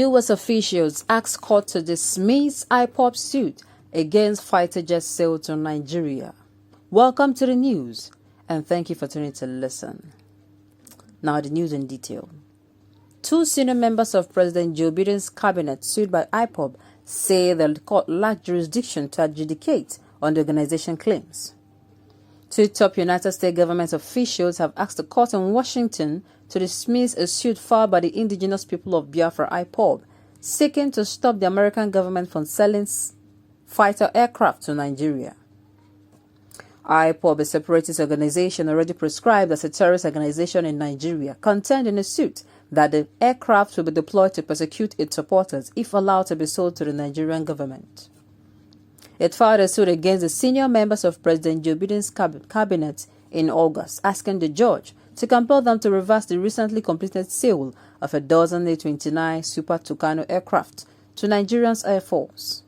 U.S. officials ask court to dismiss Ipob suit against fighter jet sale to Nigeria. Welcome to the news, and thank you for tuning to listen. Now the news in detail. Two senior members of President Joe Biden's cabinet sued by Ipob say the court lacked jurisdiction to adjudicate on the organization claims. Two top United States government officials have asked the court in Washington to dismiss a suit filed by the indigenous people of Biafra, Ipob, seeking to stop the American government from selling fighter aircraft to Nigeria. Ipob, a separatist organization already prescribed as a terrorist organization in Nigeria, contend in a suit that the aircraft will be deployed to persecute its supporters if allowed to be sold to the Nigerian government. It filed a suit against the senior members of President Joe Biden's cabinet in August, asking the judge to compel them to reverse the recently completed sale of a dozen A-29 Super Tucano aircraft to Nigeria's Air Force.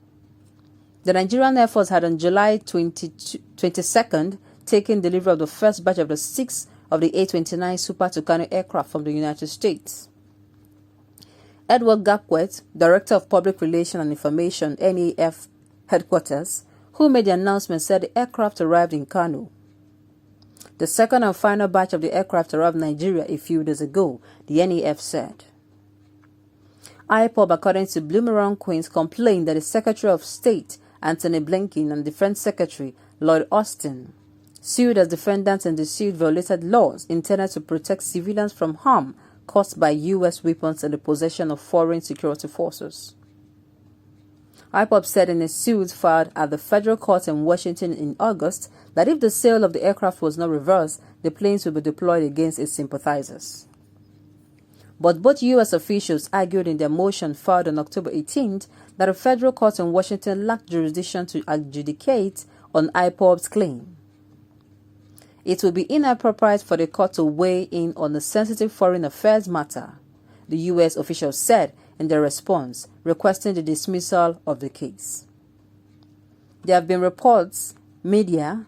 The Nigerian Air Force had on July 22nd taken delivery of the first batch of the 6 of the A-29 Super Tucano aircraft from the United States. Edward Gapquet, Director of Public Relations and Information, NAF Headquarters, who made the announcement, said the aircraft arrived in Kano. The second and final batch of the aircraft arrived in Nigeria a few days ago, the NAF said. Ipob, according to Bloomerang Queens, complained that the Secretary of State, Anthony Blinken, and Defense Secretary, Lloyd Austin, sued as defendants in the suit violated laws intended to protect civilians from harm caused by U.S. weapons in the possession of foreign security forces. Ipob said in a suit filed at the federal court in Washington in August that if the sale of the aircraft was not reversed, the planes would be deployed against its sympathizers. But both U.S. officials argued in their motion filed on October 18th that a federal court in Washington lacked jurisdiction to adjudicate on Ipob's claim. It would be inappropriate for the court to weigh in on a sensitive foreign affairs matter, the U.S. officials said in their response, requesting the dismissal of the case. There have been reports, media,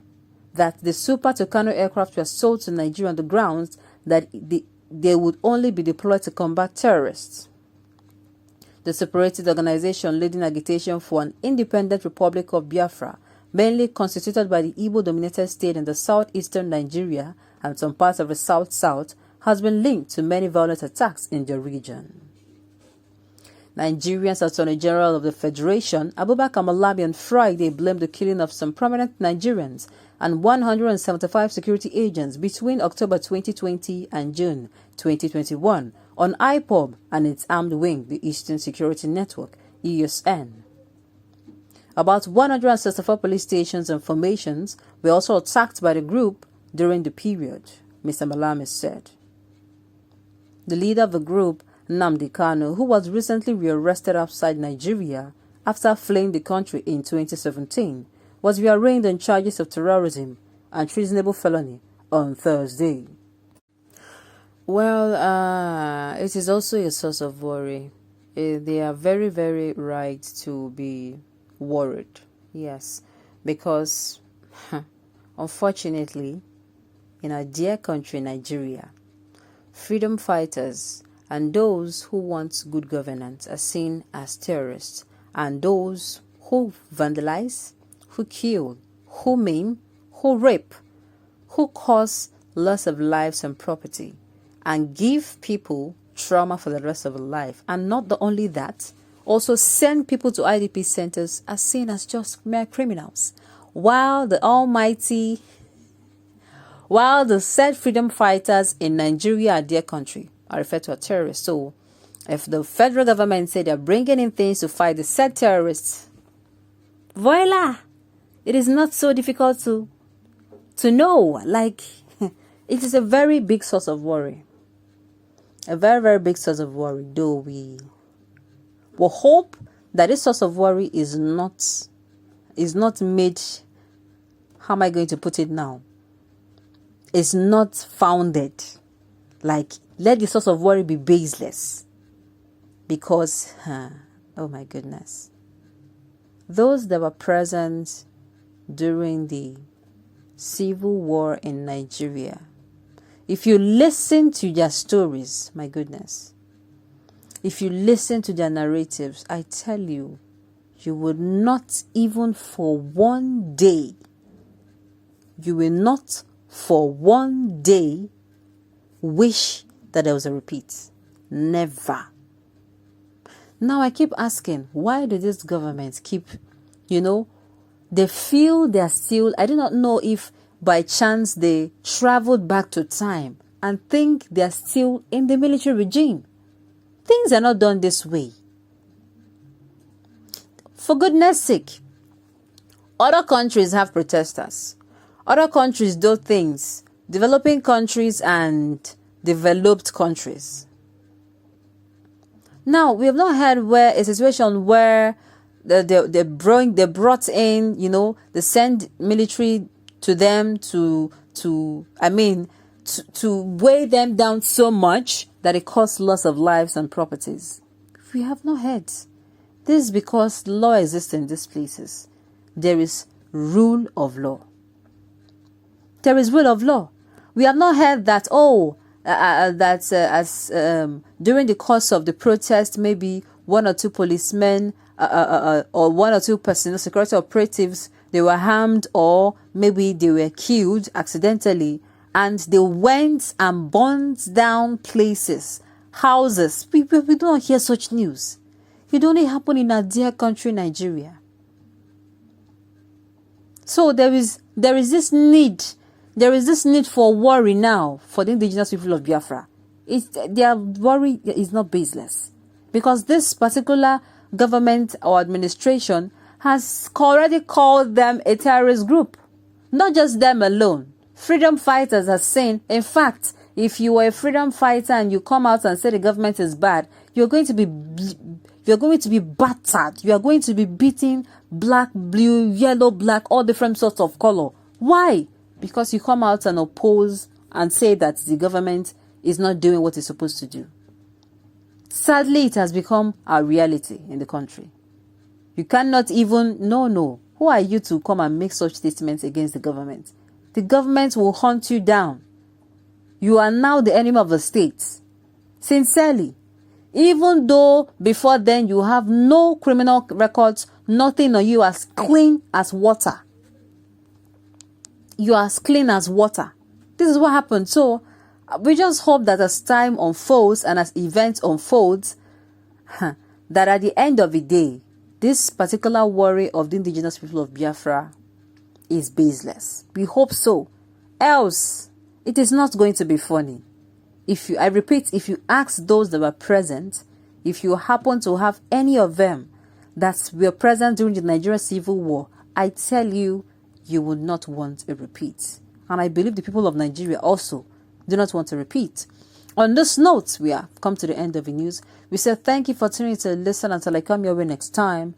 that the Super Tucano aircraft were sold to Nigeria on the grounds that they would only be deployed to combat terrorists. The separatist organization leading agitation for an independent Republic of Biafra, mainly constituted by the Igbo-dominated state in the southeastern Nigeria and some parts of the south-south, has been linked to many violent attacks in the region. Nigeria's Attorney General of the Federation, Abubakar Malami, on Friday blamed the killing of some prominent Nigerians and 175 security agents between October 2020 and June 2021 on Ipob and its armed wing, the Eastern Security Network, ESN. About 164 police stations and formations were also attacked by the group during the period, Mr. Malami said. The leader of the group, Nnamdi Kanu, who was recently rearrested outside Nigeria after fleeing the country in 2017, was rearraigned on charges of terrorism and treasonable felony on Thursday. Well, it is also a source of worry. They are very, very right to be worried. Yes, because unfortunately, in our dear country, Nigeria, freedom fighters and those who want good governance are seen as terrorists, and those who vandalize, who kill, who maim, who rape, who cause loss of lives and property, and give people trauma for the rest of their life. And not only that, also send people to IDP centers are seen as just mere criminals, while the said freedom fighters in Nigeria are their country are referred to as terrorists. So if the federal government say they're bringing in things to fight the said terrorists, voila, it is not so difficult to know. Like, it is a very big source of worry. A very, very big source of worry, though we will hope that this source of worry is not made, how am I going to put it now? It's not founded. Like, let the source of worry be baseless. Because, oh my goodness. Those that were present during the civil war in Nigeria, if you listen to their stories, my goodness, if you listen to their narratives, I tell you, you would not even for one day, you will not for one day wish that there was a repeat. Never. Now I keep asking, why do this government keep, they feel they're still, I do not know if by chance they traveled back to time and think they're still in the military regime. Things are not done this way. For goodness sake, other countries have protesters. Other countries do things. Developing countries and developed countries. Now, we have not had a situation where they brought in, they send military to them to weigh them down so much that it costs loss of lives and properties. We have not had. This is because law exists in these places. There is rule of law. There is rule of law. We have not heard that, during the course of the protest, maybe one or two policemen or one or two personal security operatives, they were harmed or maybe they were killed accidentally and they went and burned down places, houses. We don't hear such news. It only happened in our dear country, Nigeria. So there is this need. There is this need for worry now for the indigenous people of Biafra. Their worry is not baseless. Because this particular government or administration has already called them a terrorist group. Not just them alone. Freedom fighters are saying, in fact, if you are a freedom fighter and you come out and say the government is bad, you're going to be battered. You are going to be beaten black, blue, yellow, black, all different sorts of color. Why? Because you come out and oppose and say that the government is not doing what it's supposed to do. Sadly, it has become our reality in the country. You cannot even, no. Who are you to come and make such statements against the government? The government will hunt you down. You are now the enemy of the state. Sincerely. Even though before then you have no criminal records, nothing on you, as clean as water. You are as clean as water. This is what happened. So we just hope that as time unfolds and as events unfolds, that at the end of the day, this particular worry of the indigenous people of Biafra is baseless. We hope so. Else, it is not going to be funny. If you ask those that were present, if you happen to have any of them that were present during the Nigerian Civil War, I tell you, you would not want a repeat. And I believe the people of Nigeria also do not want a repeat. On this note, we have come to the end of the news. We say thank you for tuning in to listen until I come your way next time.